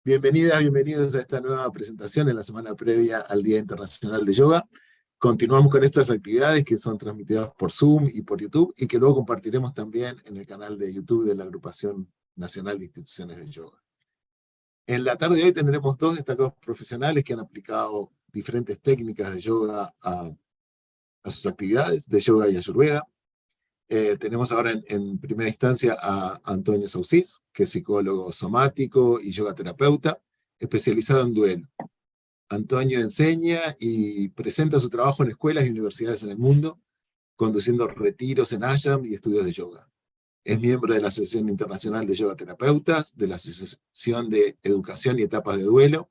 Bienvenidas, bienvenidos a esta nueva presentación en la semana previa al Día Internacional de Yoga. Continuamos con estas actividades que son transmitidas por Zoom y por YouTube y que luego compartiremos también en el canal de YouTube de la Agrupación Nacional de Instituciones de Yoga. En la tarde de hoy tendremos dos destacados profesionales que han aplicado diferentes técnicas de yoga a sus actividades, de yoga y ayurveda. Tenemos ahora en primera instancia a Antonio Sausís, que es psicólogo somático y yoga terapeuta, especializado en duelo. Antonio enseña y presenta su trabajo en escuelas y universidades en el mundo, conduciendo retiros en ashram y estudios de yoga. Es miembro de la Asociación Internacional de Yoga Terapeutas, de la Asociación de Educación y Etapas de Duelo,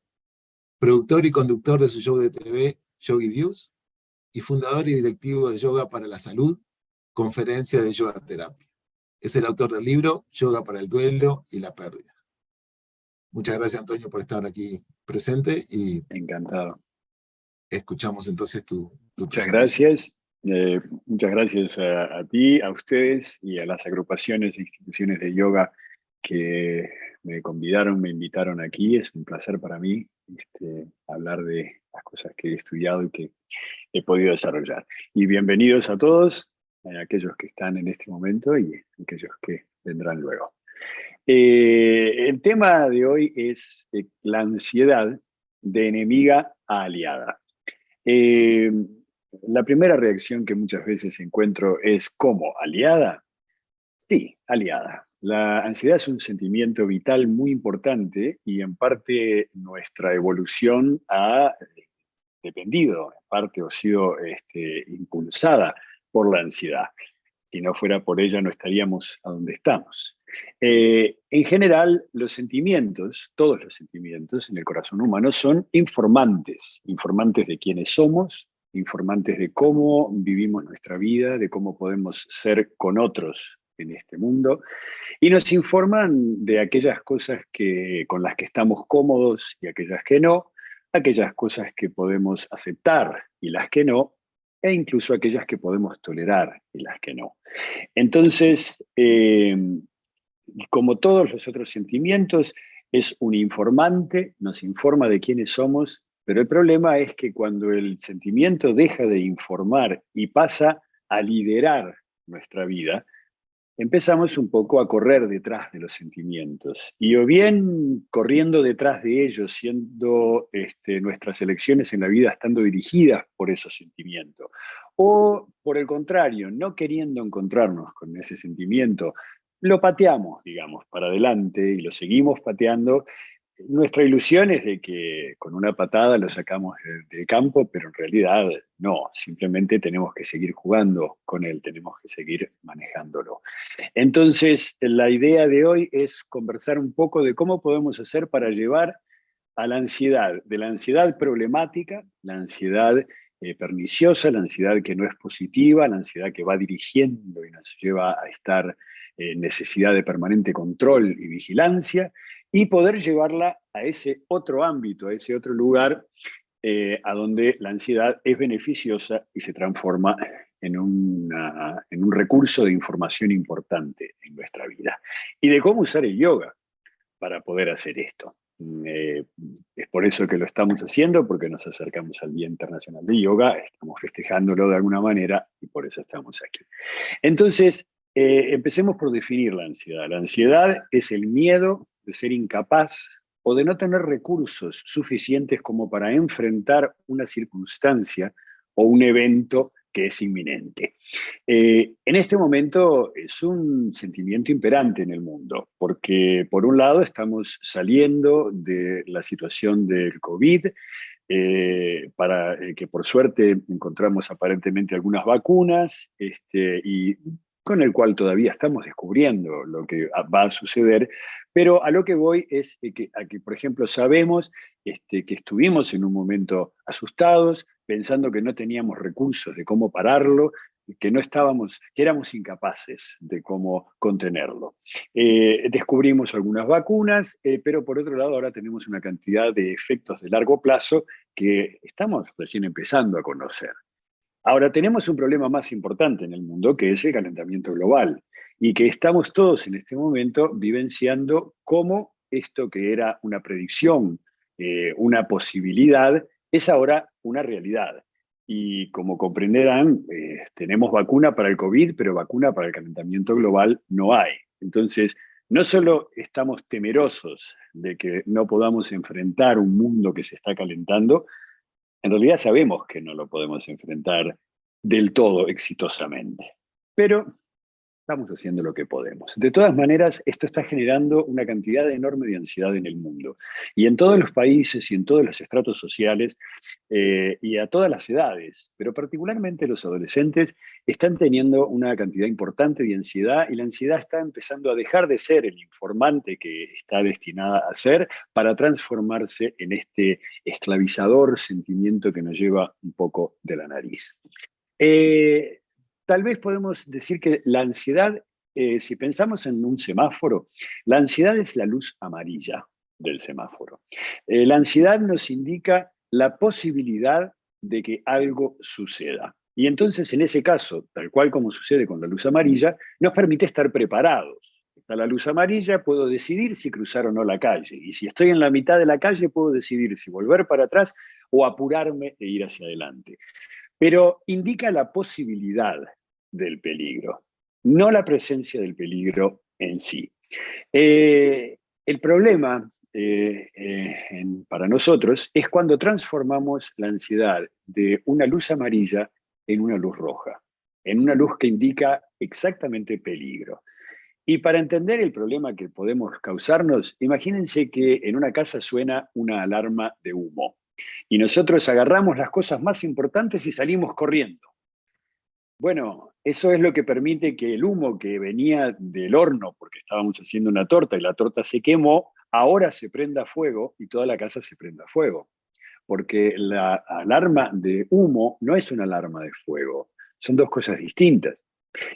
productor y conductor de su show de TV, Yogi Views, y fundador y directivo de Yoga para la Salud, conferencia de yoga terapia. Es el autor del libro Yoga para el Duelo y la Pérdida. Muchas gracias, Antonio, por estar aquí presente y encantado. Escuchamos entonces tu Muchas presentación. gracias. Muchas gracias a ti, a ustedes y a las agrupaciones e instituciones de yoga que me convidaron, me invitaron aquí. Es un placer para mí hablar de las cosas que he estudiado y que he podido desarrollar. Y bienvenidos a todos, aquellos que están en este momento y aquellos que vendrán luego. El tema de hoy es la ansiedad de enemiga a aliada. La primera reacción que muchas veces encuentro es ¿cómo? ¿Aliada? Sí, aliada. La ansiedad es un sentimiento vital muy importante y en parte nuestra evolución ha dependido, en parte ha sido impulsada por la ansiedad. Si no fuera por ella no estaríamos a donde estamos. En general, los sentimientos, todos los sentimientos en el corazón humano son informantes, informantes de quiénes somos, informantes de cómo vivimos nuestra vida, de cómo podemos ser con otros en este mundo, y nos informan de aquellas cosas con las que estamos cómodos y aquellas que no, aquellas cosas que podemos aceptar y las que no, e incluso aquellas que podemos tolerar y las que no. Entonces, como todos los otros sentimientos, es un informante, nos informa de quiénes somos, pero el problema es que cuando el sentimiento deja de informar y pasa a liderar nuestra vida, empezamos un poco a correr detrás de los sentimientos. Y o bien corriendo detrás de ellos, siendo nuestras elecciones en la vida estando dirigidas por esos sentimientos. O por el contrario, no queriendo encontrarnos con ese sentimiento, lo pateamos, digamos, para adelante y lo seguimos pateando. Nuestra ilusión es de que con una patada lo sacamos del campo, pero en realidad no, simplemente tenemos que seguir jugando con él, tenemos que seguir manejándolo. Entonces, la idea de hoy es conversar un poco de cómo podemos hacer para llevar a la ansiedad, de la ansiedad problemática, la ansiedad perniciosa, la ansiedad que no es positiva, la ansiedad que va dirigiendo y nos lleva a estar en necesidad de permanente control y vigilancia, y poder llevarla a ese otro ámbito, a ese otro lugar a donde la ansiedad es beneficiosa y se transforma en un recurso de información importante en nuestra vida. Y de cómo usar el yoga para poder hacer esto. Es por eso que lo estamos haciendo, porque nos acercamos al Día Internacional de Yoga, estamos festejándolo de alguna manera y por eso estamos aquí. Entonces, empecemos por definir la ansiedad. La ansiedad es el miedo de ser incapaz o de no tener recursos suficientes como para enfrentar una circunstancia o un evento que es inminente. En este momento es un sentimiento imperante en el mundo, porque por un lado estamos saliendo de la situación del COVID, para que por suerte encontramos aparentemente algunas vacunas, y con el cual todavía estamos descubriendo lo que va a suceder, pero a lo que voy es a que, por ejemplo, sabemos que estuvimos en un momento asustados, pensando que no teníamos recursos de cómo pararlo, que no estábamos, que éramos incapaces de cómo contenerlo. Descubrimos algunas vacunas, pero por otro lado ahora tenemos una cantidad de efectos de largo plazo que estamos recién empezando a conocer. Ahora tenemos un problema más importante en el mundo, que es el calentamiento global, y que estamos todos en este momento vivenciando cómo esto que era una predicción, una posibilidad, es ahora una realidad. Y como comprenderán, tenemos vacuna para el COVID, pero vacuna para el calentamiento global no hay. Entonces, no solo estamos temerosos de que no podamos enfrentar un mundo que se está calentando, en realidad sabemos que no lo podemos enfrentar del todo exitosamente. Pero estamos haciendo lo que podemos. De todas maneras, esto está generando una cantidad enorme de ansiedad en el mundo. Y en todos los países y en todos los estratos sociales y a todas las edades, pero particularmente los adolescentes, están teniendo una cantidad importante de ansiedad y la ansiedad está empezando a dejar de ser el informante que está destinada a ser para transformarse en este esclavizador sentimiento que nos lleva un poco de la nariz. Tal vez podemos decir que la ansiedad, si pensamos en un semáforo, la ansiedad es la luz amarilla del semáforo. La ansiedad nos indica la posibilidad de que algo suceda. Y entonces, en ese caso, tal cual como sucede con la luz amarilla, nos permite estar preparados. Está la luz amarilla, puedo decidir si cruzar o no la calle. Y si estoy en la mitad de la calle, puedo decidir si volver para atrás o apurarme e ir hacia adelante. Pero indica la posibilidad del peligro, no la presencia del peligro en sí. El problema para nosotros es cuando transformamos la ansiedad de una luz amarilla en una luz roja, en una luz que indica exactamente peligro. Y para entender el problema que podemos causarnos, imagínense que en una casa suena una alarma de humo y nosotros agarramos las cosas más importantes y salimos corriendo. Bueno, eso es lo que permite que el humo que venía del horno, porque estábamos haciendo una torta y la torta se quemó, ahora se prenda fuego y toda la casa se prenda fuego. Porque la alarma de humo no es una alarma de fuego, son dos cosas distintas.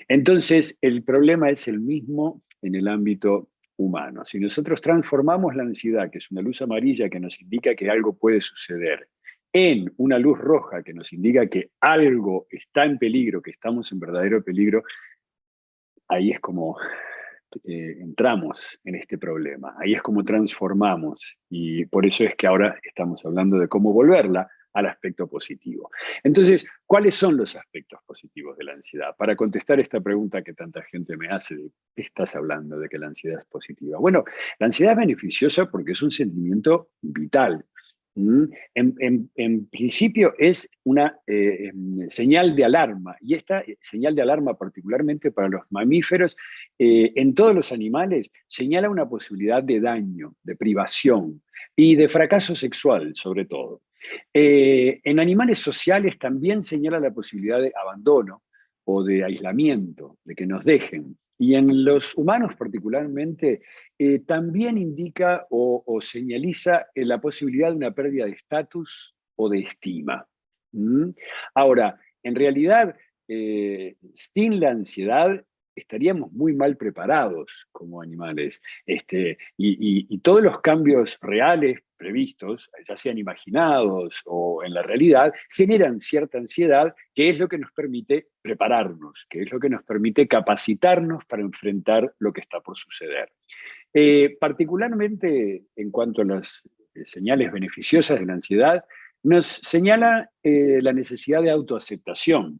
Entonces, el problema es el mismo en el ámbito humano. Si nosotros transformamos la ansiedad, que es una luz amarilla que nos indica que algo puede suceder, en una luz roja que nos indica que algo está en peligro, que estamos en verdadero peligro, ahí es como entramos en este problema, ahí es como transformamos, y por eso es que ahora estamos hablando de cómo volverla al aspecto positivo. Entonces, ¿cuáles son los aspectos positivos de la ansiedad? Para contestar esta pregunta que tanta gente me hace, de ¿qué estás hablando de que la ansiedad es positiva? Bueno, la ansiedad es beneficiosa porque es un sentimiento vital. En principio es una señal de alarma, y esta señal de alarma particularmente para los mamíferos, en todos los animales, señala una posibilidad de daño, de privación y de fracaso sexual sobre todo. En animales sociales también señala la posibilidad de abandono o de aislamiento, de que nos dejen. Y en los humanos particularmente, también indica o señaliza la posibilidad de una pérdida de estatus o de estima. Ahora, en realidad, sin la ansiedad estaríamos muy mal preparados como animales. Y todos los cambios reales previstos, ya sean imaginados o en la realidad, generan cierta ansiedad, que es lo que nos permite prepararnos, que es lo que nos permite capacitarnos para enfrentar lo que está por suceder. Particularmente en cuanto a las señales beneficiosas de la ansiedad, nos señala la necesidad de autoaceptación.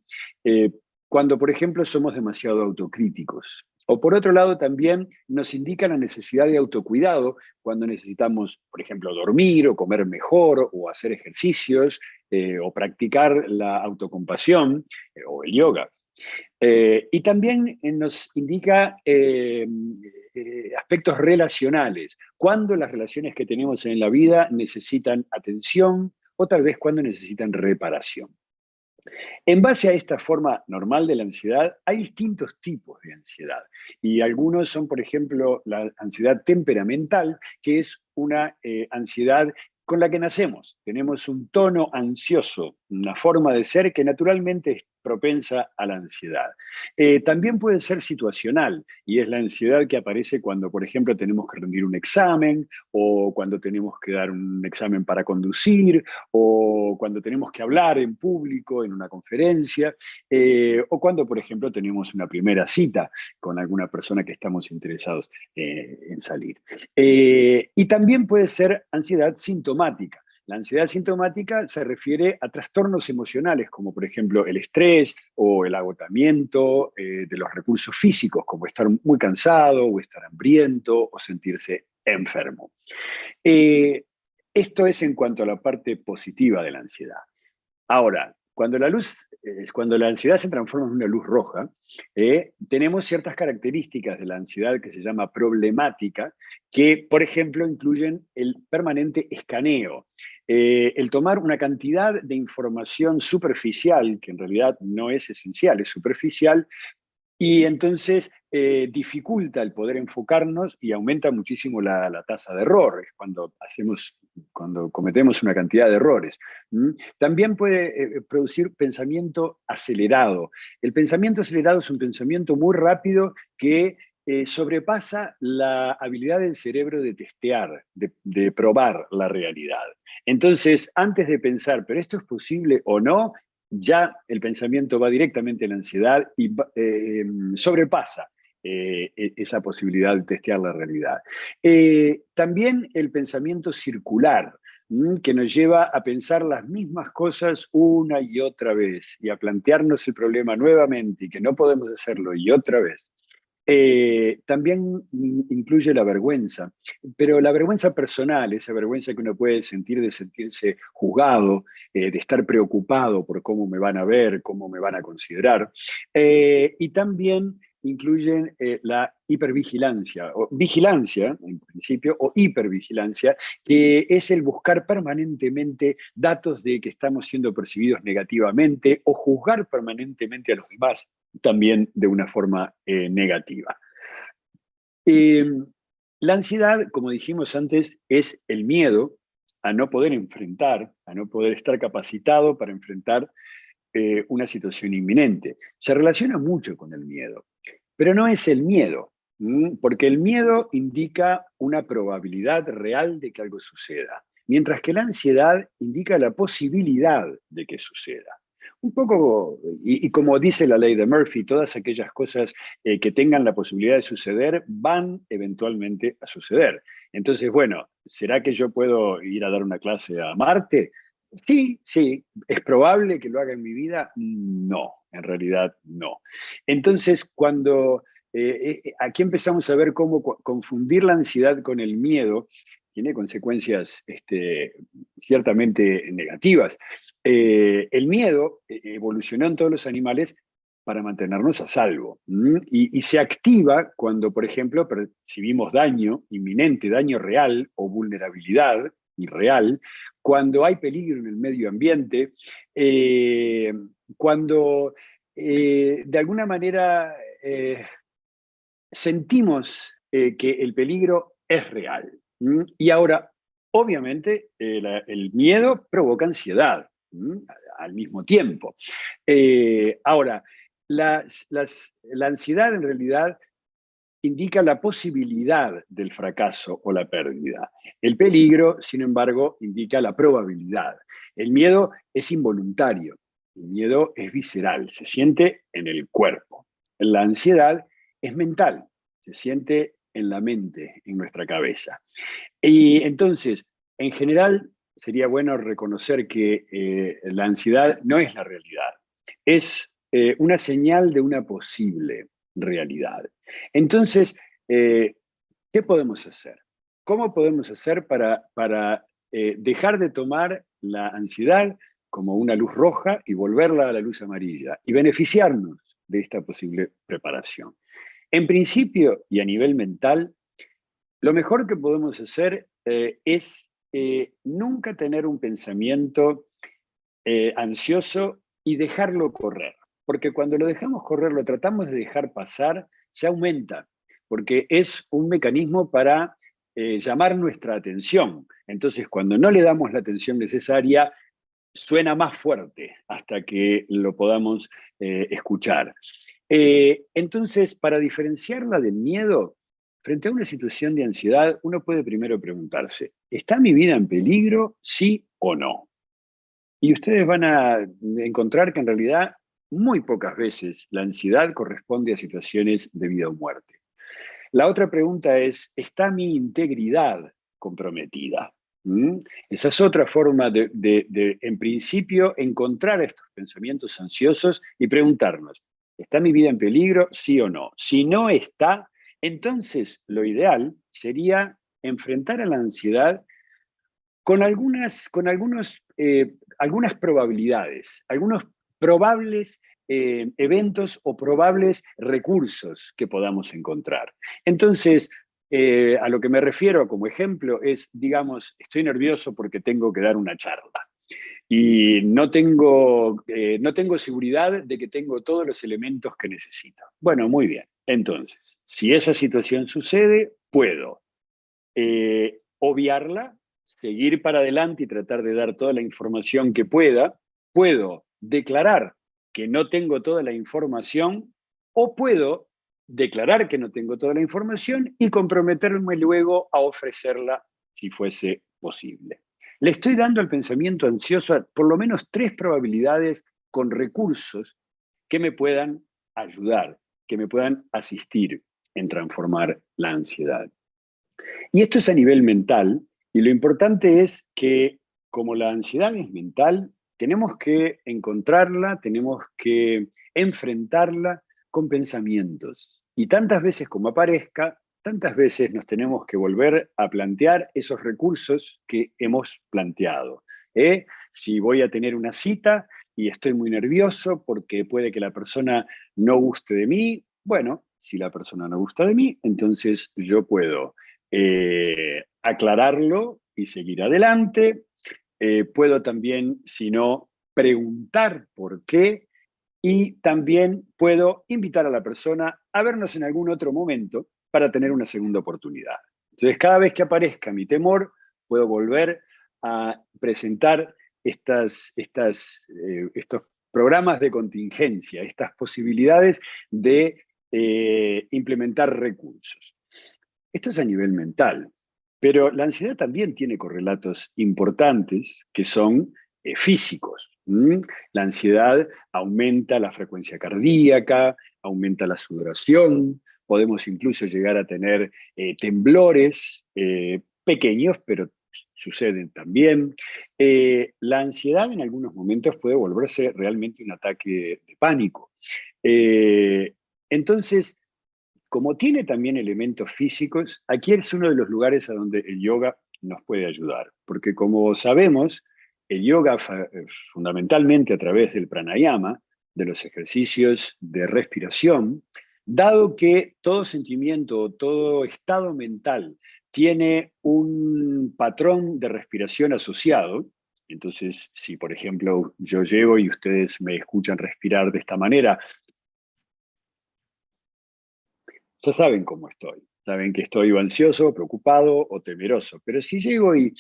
Cuando, por ejemplo, somos demasiado autocríticos. O por otro lado, también nos indica la necesidad de autocuidado cuando necesitamos, por ejemplo, dormir o comer mejor o hacer ejercicios o practicar la autocompasión o el yoga. Y también nos indica aspectos relacionales, cuando las relaciones que tenemos en la vida necesitan atención o tal vez cuando necesitan reparación. En base a esta forma normal de la ansiedad, hay distintos tipos de ansiedad. Y algunos son, por ejemplo, la ansiedad temperamental, que es una ansiedad con la que nacemos. Tenemos un tono ansioso, una forma de ser que naturalmente propensa a la ansiedad. También puede ser situacional, y es la ansiedad que aparece cuando, por ejemplo, tenemos que rendir un examen, o cuando tenemos que dar un examen para conducir, o cuando tenemos que hablar en público, en una conferencia, o cuando, por ejemplo, tenemos una primera cita con alguna persona que estamos interesados en salir. Y también puede ser ansiedad sintomática. La ansiedad sintomática se refiere a trastornos emocionales, como por ejemplo el estrés o el agotamiento de los recursos físicos, como estar muy cansado o estar hambriento o sentirse enfermo. Esto es en cuanto a la parte positiva de la ansiedad. Ahora, cuando la ansiedad se transforma en una luz roja, tenemos ciertas características de la ansiedad que se llama problemática, que, por ejemplo, incluyen el permanente escaneo, el tomar una cantidad de información superficial, que en realidad no es esencial, es superficial, y entonces dificulta el poder enfocarnos y aumenta muchísimo la tasa de errores cuando cometemos una cantidad de errores. También puede producir pensamiento acelerado. El pensamiento acelerado es un pensamiento muy rápido que sobrepasa la habilidad del cerebro de testear, de probar la realidad. Entonces, antes de pensar, ¿pero esto es posible o no?, ya el pensamiento va directamente a la ansiedad y sobrepasa esa posibilidad de testear la realidad. También el pensamiento circular, que nos lleva a pensar las mismas cosas una y otra vez y a plantearnos el problema nuevamente y que no podemos hacerlo y otra vez. También incluye la vergüenza, pero la vergüenza personal, esa vergüenza que uno puede sentir de sentirse juzgado, de estar preocupado por cómo me van a ver, cómo me van a considerar. Y también incluyen la hipervigilancia, o vigilancia, en principio, o hipervigilancia, que es el buscar permanentemente datos de que estamos siendo percibidos negativamente o juzgar permanentemente a los demás también de una forma negativa. La ansiedad, como dijimos antes, es el miedo a no poder enfrentar, a no poder estar capacitado para enfrentar una situación inminente. Se relaciona mucho con el miedo, pero no es el miedo, porque el miedo indica una probabilidad real de que algo suceda, mientras que la ansiedad indica la posibilidad de que suceda. Un poco, y como dice la ley de Murphy, todas aquellas cosas que tengan la posibilidad de suceder van eventualmente a suceder. Entonces, bueno, ¿será que yo puedo ir a dar una clase a Marte? Sí, sí. ¿Es probable que lo haga en mi vida? No, en realidad no. Entonces, cuando aquí empezamos a ver cómo confundir la ansiedad con el miedo tiene consecuencias ciertamente negativas. El miedo evolucionó en todos los animales para mantenernos a salvo. Y se activa cuando, por ejemplo, percibimos daño inminente, daño real o vulnerabilidad irreal, cuando hay peligro en el medio ambiente, cuando de alguna manera sentimos que el peligro es real. Y ahora, obviamente, el miedo provoca ansiedad al mismo tiempo. Ahora, la ansiedad en realidad indica la posibilidad del fracaso o la pérdida. El peligro, sin embargo, indica la probabilidad. El miedo es involuntario, el miedo es visceral, se siente en el cuerpo. La ansiedad es mental, se siente en la mente, en nuestra cabeza. Y entonces, en general, sería bueno reconocer que la ansiedad no es la realidad, es una señal de una posible realidad. Entonces, ¿qué podemos hacer? ¿Cómo podemos hacer para dejar de tomar la ansiedad como una luz roja y volverla a la luz amarilla y beneficiarnos de esta posible preparación? En principio y a nivel mental, lo mejor que podemos hacer es nunca tener un pensamiento ansioso y dejarlo correr. Porque cuando lo dejamos correr, lo tratamos de dejar pasar, se aumenta, porque es un mecanismo para llamar nuestra atención. Entonces, cuando no le damos la atención necesaria, suena más fuerte hasta que lo podamos escuchar. Entonces, para diferenciarla del miedo, frente a una situación de ansiedad, uno puede primero preguntarse, ¿está mi vida en peligro, sí o no? Y ustedes van a encontrar que en realidad muy pocas veces la ansiedad corresponde a situaciones de vida o muerte. La otra pregunta es, ¿está mi integridad comprometida? ¿Mm? Esa es otra forma en principio, encontrar estos pensamientos ansiosos y preguntarnos, ¿está mi vida en peligro? ¿Sí o no? Si no está, entonces lo ideal sería enfrentar a la ansiedad algunas probabilidades, algunos probables eventos o probables recursos que podamos encontrar. Entonces, a lo que me refiero como ejemplo es, digamos, estoy nervioso porque tengo que dar una charla y no tengo seguridad de que tengo todos los elementos que necesito. Bueno, muy bien. Entonces, si esa situación sucede, puedo obviarla, seguir para adelante y tratar de dar toda la información que pueda. Puedo declarar que no tengo toda la información o puedo declarar que no tengo toda la información y comprometerme luego a ofrecerla si fuese posible. Le estoy dando al pensamiento ansioso por lo menos 3 probabilidades con recursos que me puedan ayudar, que me puedan asistir en transformar la ansiedad. Y esto es a nivel mental, y lo importante es que como la ansiedad es mental, tenemos que encontrarla, tenemos que enfrentarla con pensamientos. Y tantas veces como aparezca, tantas veces nos tenemos que volver a plantear esos recursos que hemos planteado. Si voy a tener una cita y estoy muy nervioso porque puede que la persona no guste de mí, bueno, si la persona no gusta de mí, entonces yo puedo aclararlo y seguir adelante. Puedo también, si no, preguntar por qué y también puedo invitar a la persona a vernos en algún otro momento para tener una segunda oportunidad. Entonces, cada vez que aparezca mi temor, puedo volver a presentar estos programas de contingencia, estas posibilidades de implementar recursos. Esto es a nivel mental, pero la ansiedad también tiene correlatos importantes que son físicos. La ansiedad aumenta la frecuencia cardíaca, aumenta la sudoración, podemos incluso llegar a tener temblores pequeños, pero suceden también. La ansiedad en algunos momentos puede volverse realmente un ataque de pánico. Entonces, como tiene también elementos físicos, aquí es uno de los lugares a donde el yoga nos puede ayudar, porque como sabemos, el yoga fundamentalmente a través del pranayama, de los ejercicios de respiración, dado que todo sentimiento, todo estado mental tiene un patrón de respiración asociado, entonces si por ejemplo yo llego y ustedes me escuchan respirar de esta manera, ya saben cómo estoy. Saben que estoy o ansioso, preocupado o temeroso. Pero si llego y...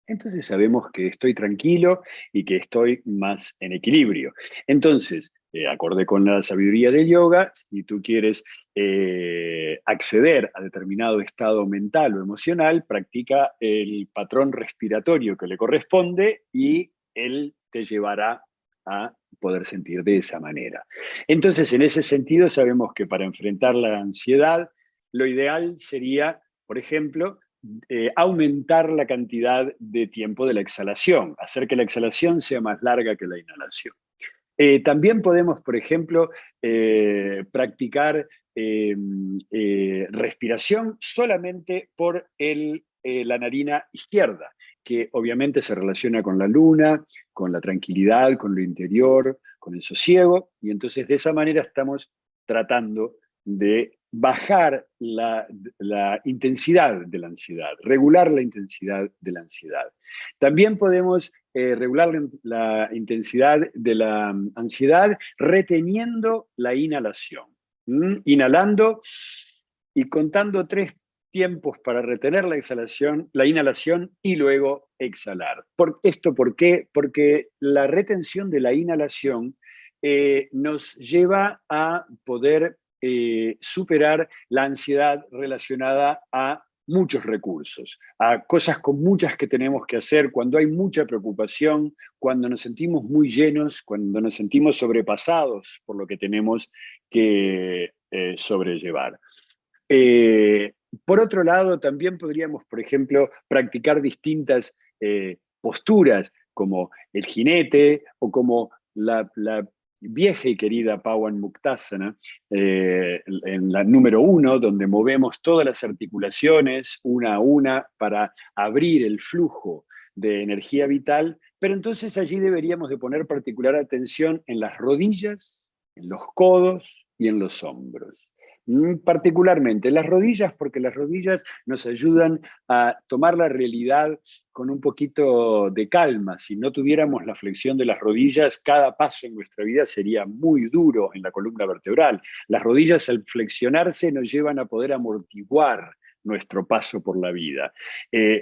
entonces sabemos que estoy tranquilo y que estoy más en equilibrio. Entonces, acorde con la sabiduría del yoga, si tú quieres acceder a determinado estado mental o emocional, practica el patrón respiratorio que le corresponde y él te llevará a poder sentir de esa manera. Entonces, en ese sentido, sabemos que para enfrentar la ansiedad, lo ideal sería, por ejemplo, aumentar la cantidad de tiempo de la exhalación, hacer que la exhalación sea más larga que la inhalación. También podemos, por ejemplo, practicar respiración solamente por la narina izquierda, que obviamente se relaciona con la luna, con la tranquilidad, con lo interior, con el sosiego, y entonces de esa manera estamos tratando de bajar la intensidad de la ansiedad, regular la intensidad de la ansiedad. También podemos regular la intensidad de la ansiedad reteniendo la inhalación. Inhalando y contando 3 tiempos para retener la inhalación y luego exhalar. ¿Esto por qué? Porque la retención de la inhalación nos lleva a poder superar la ansiedad relacionada a muchos recursos, a cosas con muchas que tenemos que hacer, cuando hay mucha preocupación, cuando nos sentimos muy llenos, cuando nos sentimos sobrepasados por lo que tenemos que sobrellevar. Por otro lado, también podríamos, por ejemplo, practicar distintas posturas, como el jinete o como la vieja y querida Pawan Muktasana, en la número 1, donde movemos todas las articulaciones una a una para abrir el flujo de energía vital, pero entonces allí deberíamos de poner particular atención en las rodillas, en los codos y en los hombros. Particularmente las rodillas, porque las rodillas nos ayudan a tomar la realidad con un poquito de calma. Si no tuviéramos la flexión de las rodillas, cada paso en nuestra vida sería muy duro en la columna vertebral. Las rodillas, al flexionarse, nos llevan a poder amortiguar nuestro paso por la vida.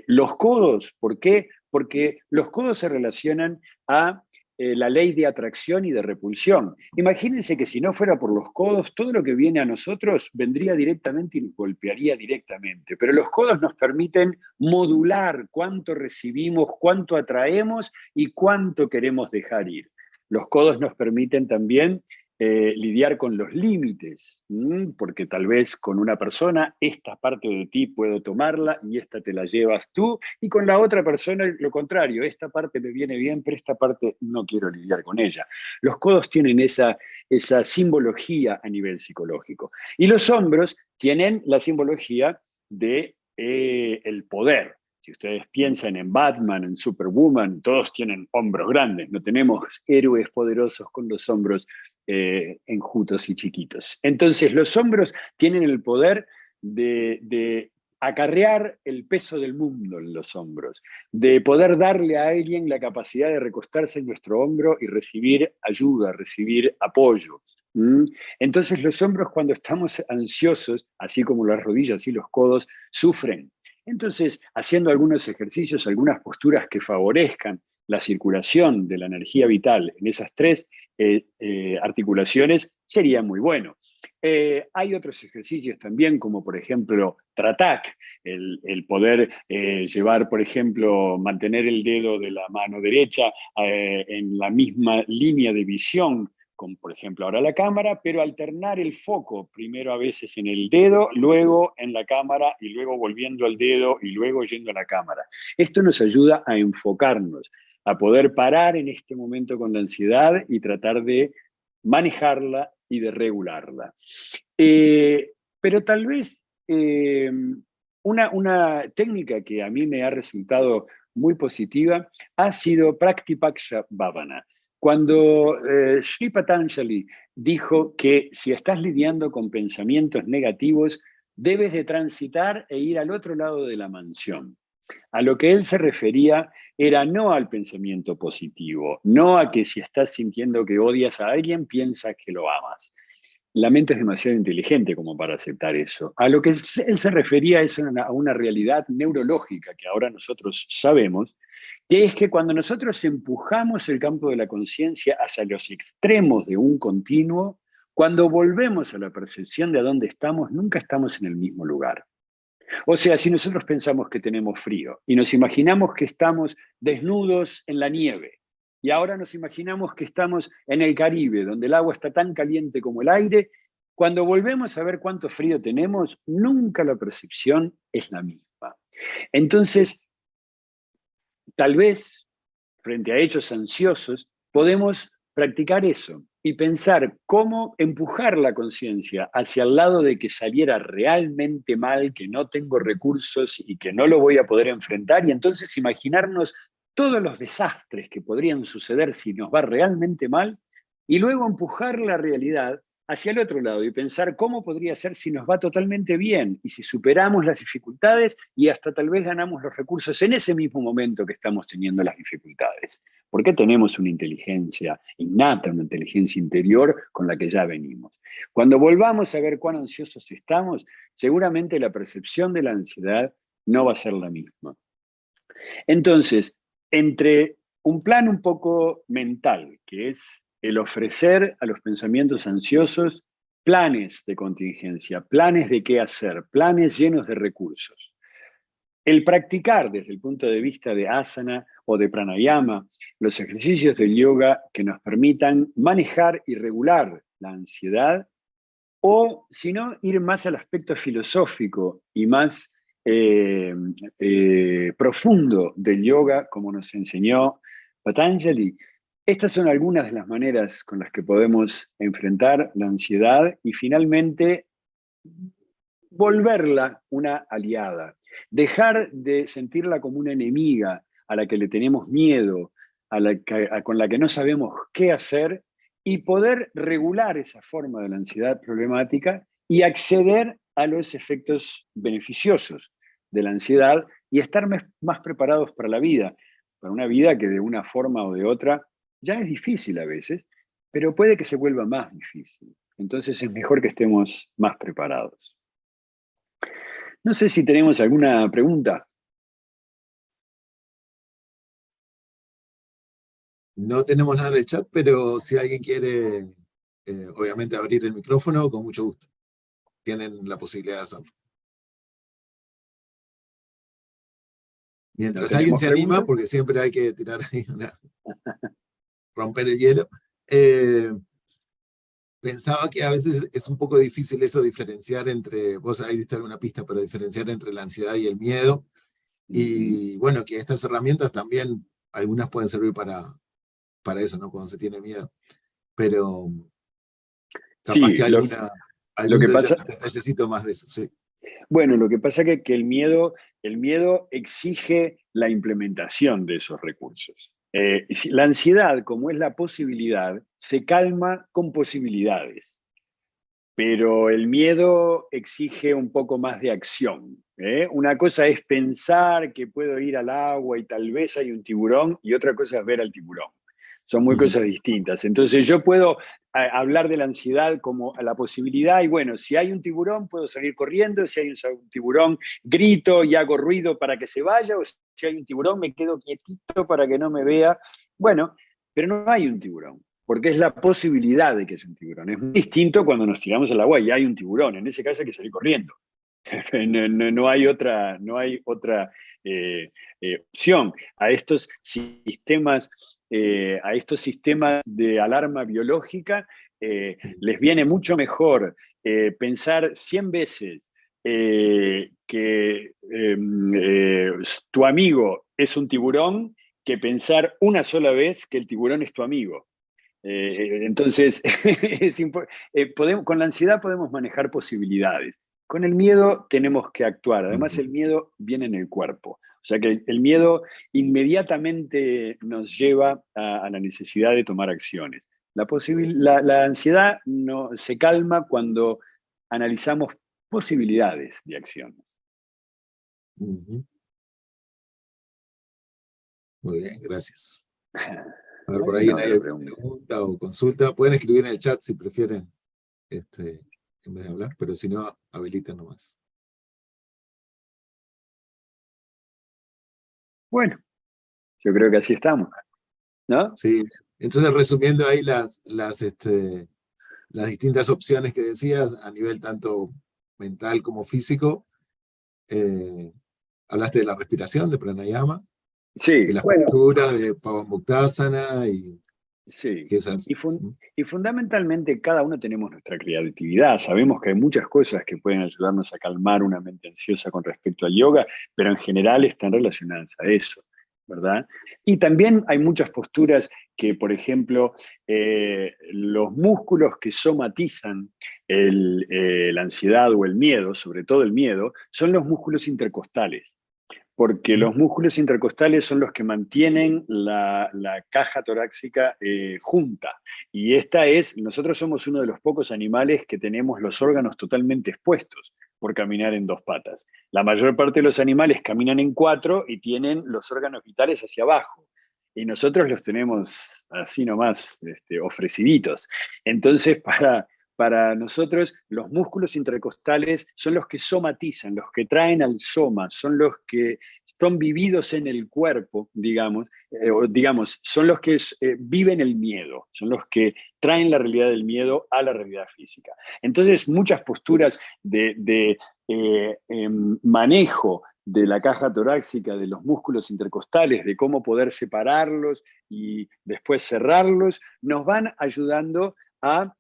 Los codos, ¿por qué? Porque los codos se relacionan a la ley de atracción y de repulsión. Imagínense que si no fuera por los codos, todo lo que viene a nosotros vendría directamente y nos golpearía directamente. Pero los codos nos permiten modular cuánto recibimos, cuánto atraemos y cuánto queremos dejar ir. Los codos nos permiten también lidiar con los límites, porque tal vez con una persona esta parte de ti puedo tomarla y esta te la llevas tú, y con la otra persona lo contrario, esta parte me viene bien, pero esta parte no quiero lidiar con ella. Los codos tienen esa simbología a nivel psicológico. Y los hombros tienen la simbología de el poder. Si ustedes piensan en Batman, en Superwoman, todos tienen hombros grandes, no tenemos héroes poderosos con los hombros enjutos y chiquitos. Entonces los hombros tienen el poder de acarrear el peso del mundo en los hombros, de poder darle a alguien la capacidad de recostarse en nuestro hombro y recibir ayuda, recibir apoyo. Entonces los hombros, cuando estamos ansiosos, así como las rodillas y los codos, sufren. Entonces, haciendo algunos ejercicios, algunas posturas que favorezcan la circulación de la energía vital en esas tres articulaciones, sería muy bueno. Hay otros ejercicios también, como por ejemplo Tratak, el poder llevar, por ejemplo, mantener el dedo de la mano derecha en la misma línea de visión, con, por ejemplo, ahora la cámara, pero alternar el foco, primero a veces en el dedo, luego en la cámara, y luego volviendo al dedo, y luego yendo a la cámara. Esto nos ayuda a enfocarnos, a poder parar en este momento con la ansiedad y tratar de manejarla y de regularla. Pero tal vez una técnica que a mí me ha resultado muy positiva ha sido Pratipaksha Bhavana. Cuando Sri Patanjali dijo que si estás lidiando con pensamientos negativos, debes de transitar e ir al otro lado de la mansión. A lo que él se refería era no al pensamiento positivo, no a que si estás sintiendo que odias a alguien, piensas que lo amas. La mente es demasiado inteligente como para aceptar eso. A lo que él se refería es a una realidad neurológica que ahora nosotros sabemos, que es que cuando nosotros empujamos el campo de la conciencia hacia los extremos de un continuo, cuando volvemos a la percepción de a dónde estamos, nunca estamos en el mismo lugar. O sea, si nosotros pensamos que tenemos frío y nos imaginamos que estamos desnudos en la nieve, y ahora nos imaginamos que estamos en el Caribe, donde el agua está tan caliente como el aire, cuando volvemos a ver cuánto frío tenemos, nunca la percepción es la misma. Entonces, tal vez, frente a hechos ansiosos, podemos practicar eso y pensar cómo empujar la conciencia hacia el lado de que saliera realmente mal, que no tengo recursos y que no lo voy a poder enfrentar, y entonces imaginarnos todos los desastres que podrían suceder si nos va realmente mal, y luego empujar la realidad hacia el otro lado y pensar cómo podría ser si nos va totalmente bien y si superamos las dificultades y hasta tal vez ganamos los recursos en ese mismo momento que estamos teniendo las dificultades. Porque tenemos una inteligencia innata, una inteligencia interior con la que ya venimos. Cuando volvamos a ver cuán ansiosos estamos, seguramente la percepción de la ansiedad no va a ser la misma. Entonces, entre un plan un poco mental, que es el ofrecer a los pensamientos ansiosos planes de contingencia, planes de qué hacer, planes llenos de recursos. El practicar desde el punto de vista de asana o de pranayama los ejercicios del yoga que nos permitan manejar y regular la ansiedad, o si no, ir más al aspecto filosófico y más profundo del yoga, como nos enseñó Patanjali. Estas son algunas de las maneras con las que podemos enfrentar la ansiedad y finalmente volverla una aliada. Dejar de sentirla como una enemiga a la que le tenemos miedo, con la que no sabemos qué hacer, y poder regular esa forma de la ansiedad problemática y acceder a los efectos beneficiosos de la ansiedad y estar más preparados para la vida, para una vida que de una forma o de otra ya es difícil a veces, pero puede que se vuelva más difícil. Entonces es mejor que estemos más preparados. No sé si tenemos alguna pregunta. No tenemos nada en el chat, pero si alguien quiere, obviamente, abrir el micrófono, con mucho gusto. Tienen la posibilidad de hacerlo. Mientras alguien se anima, porque siempre hay que tirar ahí romper el hielo. Pensaba que a veces es un poco difícil eso, diferenciar entre, vos ahí diste alguna pista, pero diferenciar entre la ansiedad y el miedo. Y bueno, que estas herramientas también, algunas pueden servir para eso, ¿no? Cuando se tiene miedo. Pero capaz sí, que algún detallecito más de eso, sí. Bueno, lo que pasa es que el miedo exige la implementación de esos recursos. La ansiedad, como es la posibilidad, se calma con posibilidades, pero el miedo exige un poco más de acción. Una cosa es pensar que puedo ir al agua y tal vez hay un tiburón, y otra cosa es ver al tiburón. Son muy cosas distintas. Entonces yo puedo hablar de la ansiedad como a la posibilidad, y bueno, si hay un tiburón puedo salir corriendo, si hay un tiburón grito y hago ruido para que se vaya, o si hay un tiburón me quedo quietito para que no me vea. Bueno, pero no hay un tiburón, porque es la posibilidad de que es un tiburón. Es muy distinto cuando nos tiramos al agua y hay un tiburón, en ese caso hay que salir corriendo. No hay otra opción. A estos sistemas de alarma biológica les viene mucho mejor pensar 100 veces que tu amigo es un tiburón que pensar una sola vez que el tiburón es tu amigo. Entonces, con la ansiedad podemos manejar posibilidades. Con el miedo tenemos que actuar. Además, el miedo viene en el cuerpo. O sea que el miedo inmediatamente nos lleva a la necesidad de tomar acciones. La ansiedad no, se calma cuando analizamos posibilidades de acciones. Muy bien, gracias. A ver, por ahí hay alguna pregunta o consulta. Pueden escribir en el chat si prefieren, en vez de hablar, pero si no, habiliten nomás. Bueno, yo creo que así estamos, ¿no? Sí, entonces resumiendo ahí las distintas opciones que decías, a nivel tanto mental como físico, hablaste de la respiración, de pranayama, sí, de las posturas de Pavamuktasana y sí. que esas. Y fundamentalmente cada uno tenemos nuestra creatividad. Sabemos que hay muchas cosas que pueden ayudarnos a calmar una mente ansiosa con respecto al yoga, pero en general están relacionadas a eso, ¿verdad? Y también hay muchas posturas que, por ejemplo, los músculos que somatizan la ansiedad o el miedo, sobre todo el miedo, son los músculos intercostales. porque los músculos intercostales son los que mantienen la caja torácica junta. Y nosotros somos uno de los pocos animales que tenemos los órganos totalmente expuestos por caminar en dos patas. La mayor parte de los animales caminan en cuatro y tienen los órganos vitales hacia abajo. Y nosotros los tenemos así nomás, ofreciditos. Entonces, para nosotros, los músculos intercostales son los que somatizan, los que traen al soma, son los que son vividos en el cuerpo, digamos, son los que viven el miedo, son los que traen la realidad del miedo a la realidad física. Entonces, muchas posturas de manejo de la caja torácica, de los músculos intercostales, de cómo poder separarlos y después cerrarlos, nos van ayudando a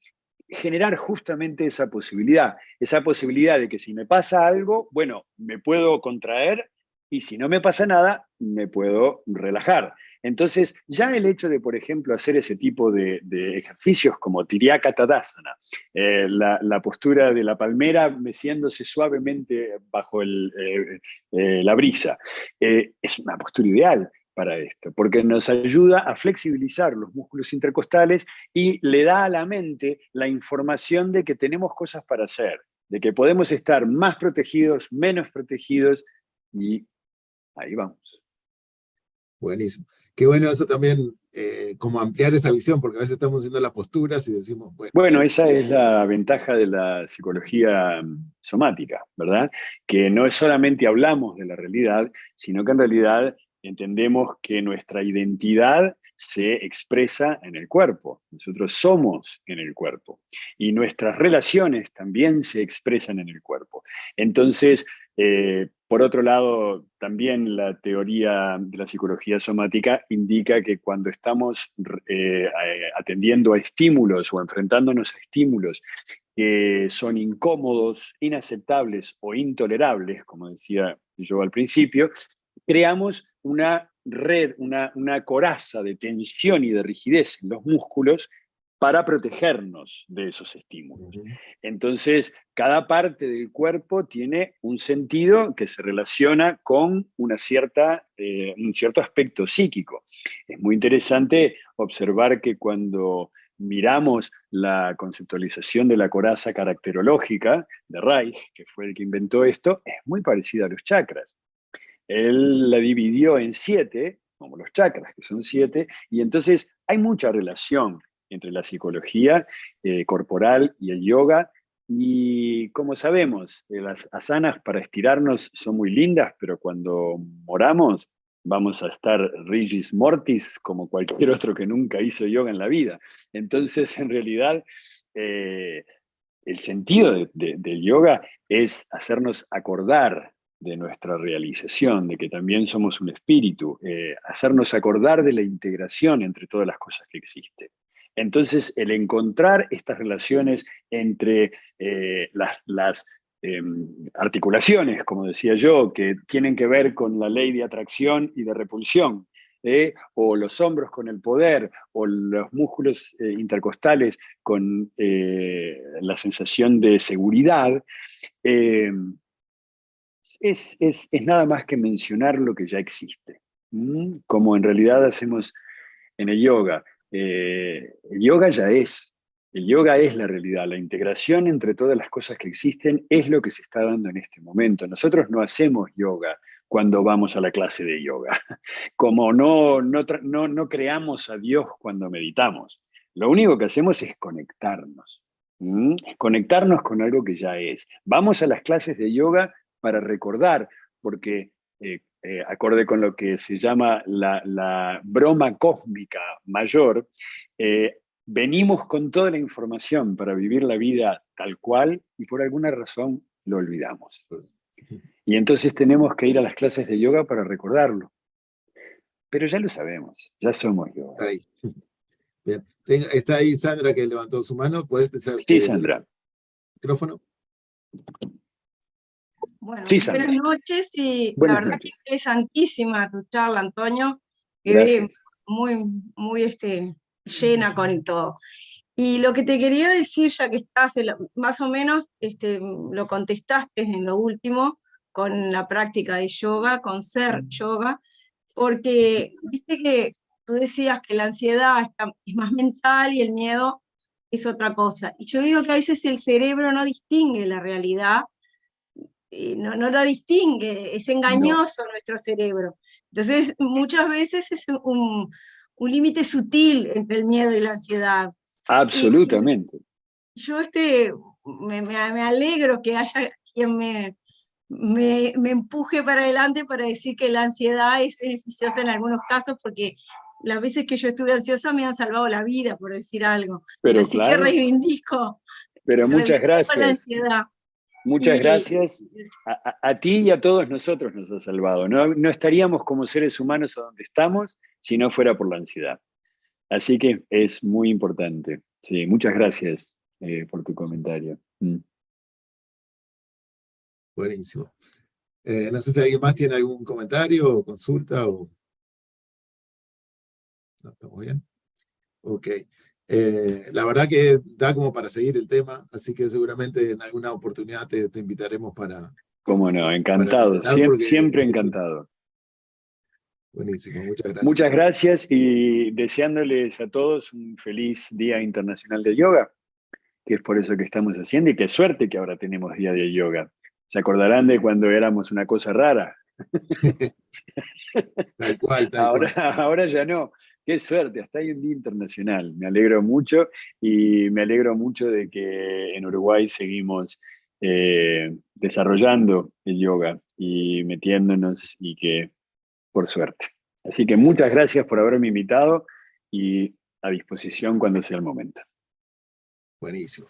generar justamente esa posibilidad de que si me pasa algo, bueno, me puedo contraer, y si no me pasa nada, me puedo relajar. Entonces, ya el hecho de, por ejemplo, hacer ese tipo de ejercicios como Tiriaka Tadasana, la postura de la palmera meciéndose suavemente bajo la brisa, es una postura ideal para esto, porque nos ayuda a flexibilizar los músculos intercostales y le da a la mente la información de que tenemos cosas para hacer, de que podemos estar más protegidos, menos protegidos, y ahí vamos. Buenísimo. Qué bueno eso también, como ampliar esa visión, porque a veces estamos haciendo las posturas y decimos, bueno. Bueno, esa es la ventaja de la psicología somática, ¿verdad? Que no es solamente hablamos de la realidad, sino que en realidad entendemos que nuestra identidad se expresa en el cuerpo. Nosotros somos en el cuerpo. Y nuestras relaciones también se expresan en el cuerpo. Entonces, por otro lado, también la teoría de la psicología somática indica que cuando estamos atendiendo a estímulos o enfrentándonos a estímulos que son incómodos, inaceptables o intolerables, como decía yo al principio, creamos una red, una coraza de tensión y de rigidez en los músculos para protegernos de esos estímulos. Entonces, cada parte del cuerpo tiene un sentido que se relaciona con un cierto aspecto psíquico. Es muy interesante observar que cuando miramos la conceptualización de la coraza caracterológica de Reich, que fue el que inventó esto, es muy parecida a los chakras. Él la dividió en 7, como los chakras, que son 7, y entonces hay mucha relación entre la psicología corporal y el yoga. Y como sabemos, las asanas para estirarnos son muy lindas, pero cuando moramos vamos a estar rigis mortis como cualquier otro que nunca hizo yoga en la vida. Entonces, en realidad, el sentido del yoga es hacernos acordar de nuestra realización, de que también somos un espíritu, hacernos acordar de la integración entre todas las cosas que existen. Entonces, el encontrar estas relaciones entre las articulaciones, como decía yo, que tienen que ver con la ley de atracción y de repulsión, o los hombros con el poder, o los músculos intercostales con la sensación de seguridad, es nada más que mencionar lo que ya existe. Como en realidad hacemos en el yoga. El yoga ya es. El yoga es la realidad. La integración entre todas las cosas que existen es lo que se está dando en este momento. Nosotros no hacemos yoga cuando vamos a la clase de yoga. Como no creamos a Dios cuando meditamos. Lo único que hacemos es conectarnos. Conectarnos con algo que ya es. Vamos a las clases de yoga para recordar, porque acorde con lo que se llama la broma cósmica mayor, venimos con toda la información para vivir la vida tal cual y por alguna razón lo olvidamos. Y entonces tenemos que ir a las clases de yoga para recordarlo. Pero ya lo sabemos, ya somos yoga. Ahí. Bien. Está ahí Sandra que levantó su mano. ¿Puedes decir Sí, Sandra. micrófono? Bueno, Sí, buenas noches y buenas la verdad noches. que interesantísima tu charla, Antonio. Gracias. Quedé muy llena con todo. Y lo que te quería decir, ya que estás, más o menos lo contestaste en lo último, con la práctica de yoga, con ser yoga, porque viste que tú decías que la ansiedad es más mental y el miedo es otra cosa. Y yo digo que a veces el cerebro no distingue la realidad, no la distingue, es No, engañoso nuestro cerebro. Entonces, muchas veces es un límite sutil entre el miedo y la ansiedad. Y Absolutamente. yo me alegro que haya quien me empuje para adelante para decir que la ansiedad es beneficiosa en algunos casos, porque las veces que yo estuve ansiosa me han salvado la vida, por decir algo. Pero Así que claro, pero muchas reivindico la gracias. ansiedad. Muchas Y gracias. A ti y a todos nosotros nos ha salvado. No estaríamos como seres humanos a donde estamos si no fuera por la ansiedad. Así que es muy importante. Sí, muchas gracias por tu comentario. buenísimo. No sé si alguien más tiene algún comentario o consulta o... ¿No estamos bien? Ok. La verdad que da como para seguir el tema, así que seguramente en alguna oportunidad te invitaremos Cómo no, para encantado. comentar, porque Siempre sí, encantado. buenísimo, muchas Muchas gracias. gracias y deseándoles a todos un feliz Día Internacional de Yoga, que es por eso que estamos haciendo, y qué suerte que ahora tenemos Día de Yoga. Se acordarán de cuando éramos una cosa rara. Tal cual, tal Ahora, cual. ahora ya no. Qué suerte, hasta hay un día internacional. Me alegro mucho y me alegro mucho de que en Uruguay seguimos desarrollando el yoga y metiéndonos y que por suerte. Así que muchas gracias por haberme invitado y a disposición cuando sea el momento. Buenísimo.